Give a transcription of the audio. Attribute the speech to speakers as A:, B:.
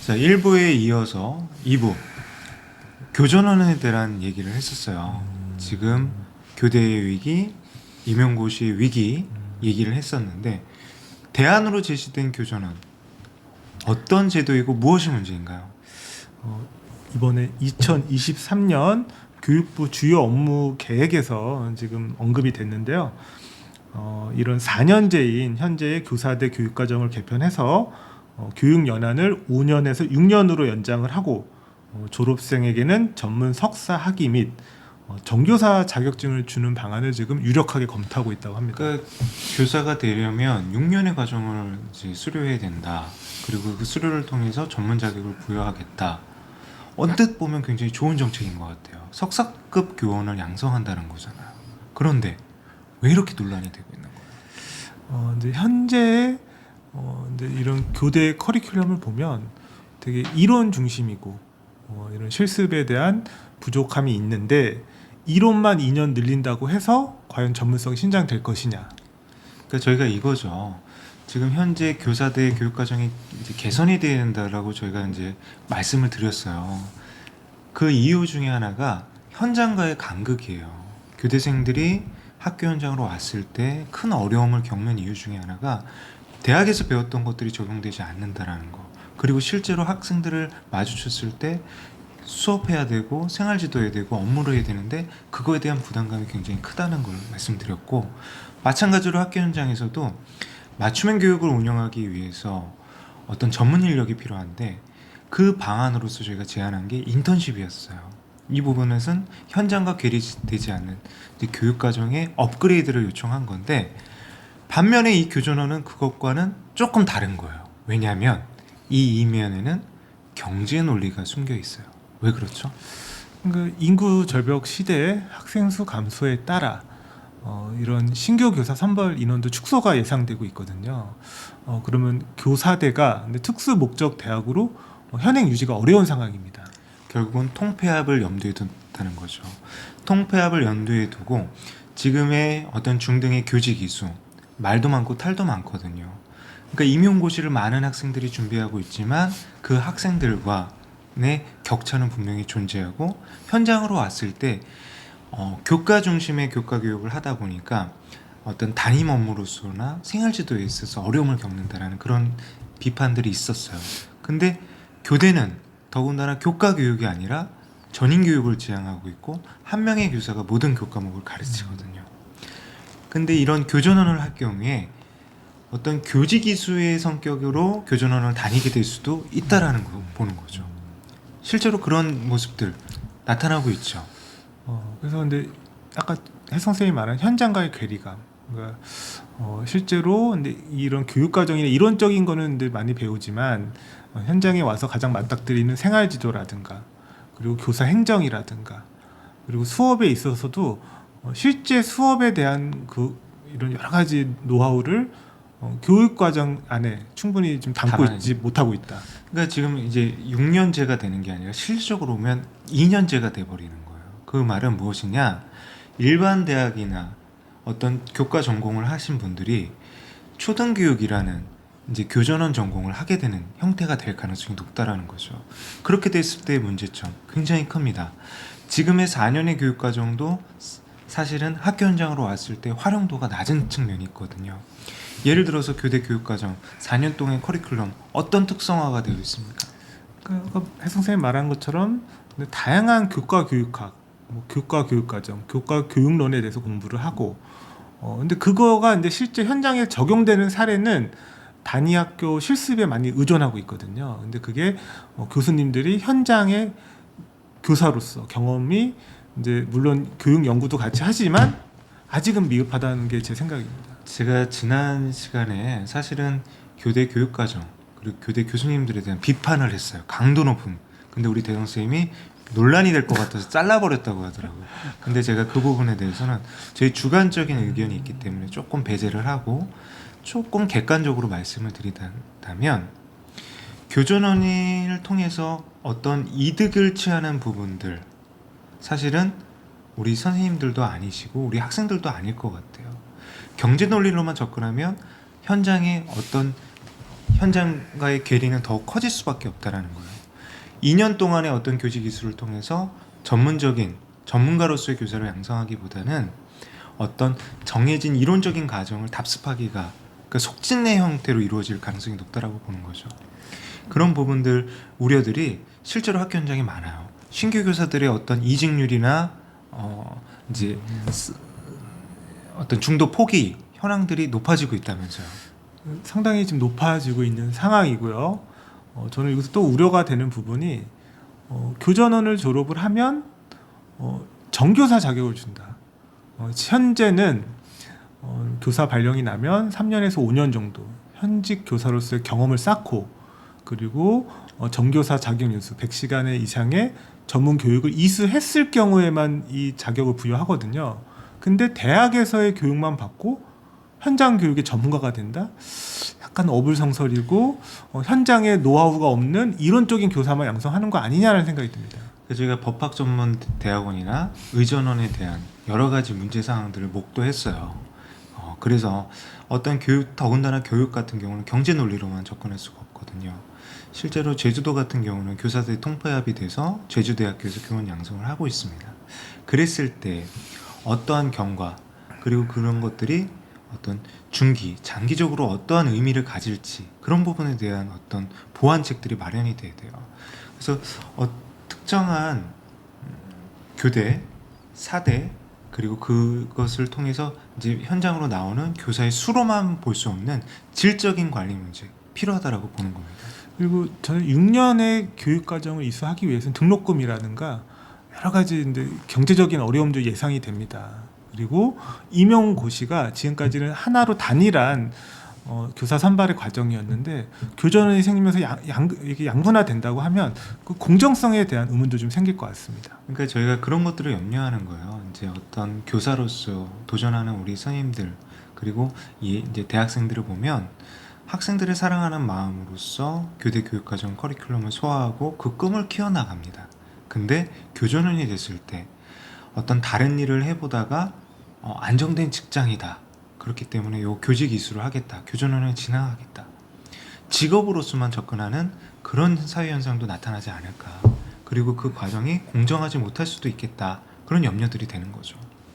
A: 자, 1부에 이어서 2부 교전원에 대한 얘기를 했었어요. 지금 교대의 위기, 임용고시의 위기 얘기를 했었는데 대안으로 제시된 교전원 어떤 제도이고 무엇이 문제인가요?
B: 이번에 2023년 교육부 주요 업무 계획에서 지금 언급이 됐는데요. 이런 4년제인 현재의 교사대 교육과정을 개편해서 교육 연한을 5년에서 6년으로 연장을 하고 졸업생에게는 전문 석사 학위 및 정교사 자격증을 주는 방안을 지금 유력하게 검토하고 있다고 합니다.
A: 그러니까 교사가 되려면 6년의 과정을 이제 수료해야 된다. 그리고 그 수료를 통해서 전문 자격을 부여하겠다. 언뜻 보면 굉장히 좋은 정책인 것 같아요. 석사급 교원을 양성한다는 거잖아요. 그런데 왜 이렇게 논란이 되고 있는 거예요?
B: 이제 현재 이제 이런 교대 커리큘럼을 보면 되게 이론 중심이고 이런 실습에 대한 부족함이 있는데 이론만 2년 늘린다고 해서 과연 전문성이 신장될 것이냐?
A: 그러니까 저희가 이거죠. 지금 현재 교사대 교육과정이 이제 개선이 돼야 된다라고 저희가 이제 말씀을 드렸어요. 그 이유 중에 하나가 현장과의 간극이에요. 교대생들이 학교 현장으로 왔을 때 큰 어려움을 겪는 이유 중에 하나가 대학에서 배웠던 것들이 적용되지 않는다라는 거. 그리고 실제로 학생들을 마주쳤을 때 수업해야 되고 생활지도해야 되고 업무를 해야 되는데 그거에 대한 부담감이 굉장히 크다는 걸 말씀드렸고, 마찬가지로 학교 현장에서도 맞춤형 교육을 운영하기 위해서 어떤 전문 인력이 필요한데 그 방안으로서 저희가 제안한 게 인턴십이었어요. 이 부분은 현장과 괴리되지 않는 교육과정의 업그레이드를 요청한 건데, 반면에 이 교전원은 그것과는 조금 다른 거예요. 왜냐하면 이 이면에는 경제 논리가 숨겨 있어요. 왜 그렇죠?
B: 그 인구 절벽 시대에 학생 수 감소에 따라 이런 신규 교사 선발 인원도 축소가 예상되고 있거든요. 그러면 교사대가 특수 목적 대학으로 현행 유지가 어려운 상황입니다.
A: 결국은 통폐합을 염두에 둔다는 거죠. 통폐합을 염두에 두고 지금의 어떤 중등의 교직 이수, 말도 많고 탈도 많거든요. 그러니까 임용고시를 많은 학생들이 준비하고 있지만 그 학생들과의 격차는 분명히 존재하고, 현장으로 왔을 때 교과 중심의 교과 교육을 하다 보니까 어떤 담임 업무로서나 생활지도에 있어서 어려움을 겪는다라는 그런 비판들이 있었어요. 근데 교대는 더군다나 교과 교육이 아니라 전인 교육을 지향하고 있고 한 명의 교사가 모든 교과목을 가르치거든요. 근데 이런 교전원을 할 경우에 어떤 교직 이수의 성격으로 교전원을 다니게 될 수도 있다라는 거 보는 거죠. 실제로 그런 모습들 나타나고 있죠.
B: 그래서 근데 아까 혜성 선생님이 말한 현장과의 괴리감, 그러니까 실제로 근데 이런 교육 과정이나 이론적인 거는 근데 많이 배우지만 현장에 와서 가장 맞닥뜨리는 생활지도라든가 그리고 교사 행정이라든가 그리고 수업에 있어서도 실제 수업에 대한 이런 여러 가지 노하우를 교육과정 안에 충분히 좀 담고 있지 못하고 있다.
A: 그러니까 지금 이제 6년제가 되는 게 아니라 실질적으로 보면 2년제가 돼버리는 거예요. 그 말은 무엇이냐? 일반 대학이나 어떤 교과 전공을 하신 분들이 초등교육이라는 이제 교전원 전공을 하게 되는 형태가 될 가능성이 높다라는 거죠. 그렇게 됐을 때의 문제점 굉장히 큽니다. 지금의 4년의 교육과정도 사실은 학교 현장으로 왔을 때 활용도가 낮은 측면이 있거든요. 예를 들어서 교대 교육과정 4년 동안 커리큘럼 어떤 특성화가 되어 있습니까?
B: 그러니까 혜성 선생님 말한 것처럼 다양한 교과 교육학, 교과 교육과정, 교과 교육론에 대해서 공부를 하고 근데 그거가 이제 실제 현장에 적용되는 사례는 단위 학교 실습에 많이 의존하고 있거든요. 근데 그게 교수님들이 현장의 교사로서 경험이 이제 물론 교육 연구도 같이 하지만 아직은 미흡하다는 게 제 생각입니다.
A: 제가 지난 시간에 사실은 교대 교육과정 그리고 교대 교수님들에 대한 비판을 했어요. 강도 높은. 근데 우리 대성 쌤이 논란이 될 것 같아서 잘라버렸다고 하더라고요. 근데 제가 그 부분에 대해서는 저희 주관적인 의견이 있기 때문에 조금 배제를 하고 조금 객관적으로 말씀을 드리다면, 교전원을 통해서 어떤 이득을 취하는 부분들 사실은 우리 선생님들도 아니시고 우리 학생들도 아닐 것 같아요. 경제 논리로만 접근하면 현장에 어떤 현장과의 괴리는 더욱 커질 수밖에 없다라는 거예요. 2년 동안의 어떤 교직 이수를 통해서 전문적인 전문가로서의 교사를 양성하기보다는 어떤 정해진 이론적인 과정을 답습하기가 그러니까 속진내 형태로 이루어질 가능성이 높다라고 보는 거죠. 그런 부분들 우려들이 실제로 학교 현장에 많아요. 신규 교사들의 어떤 이직률이나 이제 어떤 중도 포기 현황들이 높아지고 있다면서요.
B: 상당히 지금 높아지고 있는 상황이고요. 저는 여기서 또 우려가 되는 부분이 교전원을 졸업을 하면 정교사 자격을 준다. 현재는 교사 발령이 나면 3년에서 5년 정도 현직 교사로서의 경험을 쌓고 그리고 정교사 자격 연수 100시간의 이상의 전문 교육을 이수했을 경우에만 이 자격을 부여하거든요. 근데 대학에서의 교육만 받고 현장 교육의 전문가가 된다? 약간 어불성설이고 현장에 노하우가 없는 이론적인 교사만 양성하는 거 아니냐는 생각이 듭니다.
A: 저희가 법학 전문 대학원이나 의전원에 대한 여러 가지 문제 사항들을 목도했어요. 그래서 어떤 교육, 더군다나 교육 같은 경우는 경제 논리로만 접근할 수가 없거든요. 실제로 제주도 같은 경우는 교사들이 통폐합이 돼서 제주대학교에서 교원 양성을 하고 있습니다. 그랬을 때 어떠한 경과 그리고 그런 것들이 어떤 중기, 장기적으로 어떠한 의미를 가질지 그런 부분에 대한 어떤 보완책들이 마련이 돼야 돼요. 그래서 특정한 교대, 사대 그리고 그것을 통해서 이제 현장으로 나오는 교사의 수로만 볼 수 없는 질적인 관리 문제 필요하다라고 보는 겁니다.
B: 그리고 저는 6년의 교육 과정을 이수하기 위해서는 등록금이라든가 여러 가지 이제 경제적인 어려움도 예상이 됩니다. 그리고 임용고시가 지금까지는 하나로 단일한 교사 선발의 과정이었는데 교전원이 생기면서 이게 양분화된다고 하면 그 공정성에 대한 의문도 좀 생길 것 같습니다.
A: 그러니까 저희가 그런 것들을 염려하는 거예요. 이제 어떤 교사로서 도전하는 우리 선생님들 그리고 이제 대학생들을 보면 학생들을 사랑하는 마음으로서 교대 교육과정 커리큘럼을 소화하고 그 꿈을 키워나갑니다. 근데 교전원이 됐을 때 어떤 다른 일을 해보다가 안정된 직장이다. 그렇기 때문에 요 교직 이수를 하겠다. 교전원을 진학하겠다. 직업으로서만 접근하는 그런 사회 현상도 나타나지 않을까. 그리고 그 과정이 공정하지 못할 수도 있겠다. 그런 염려들이 되는 거죠.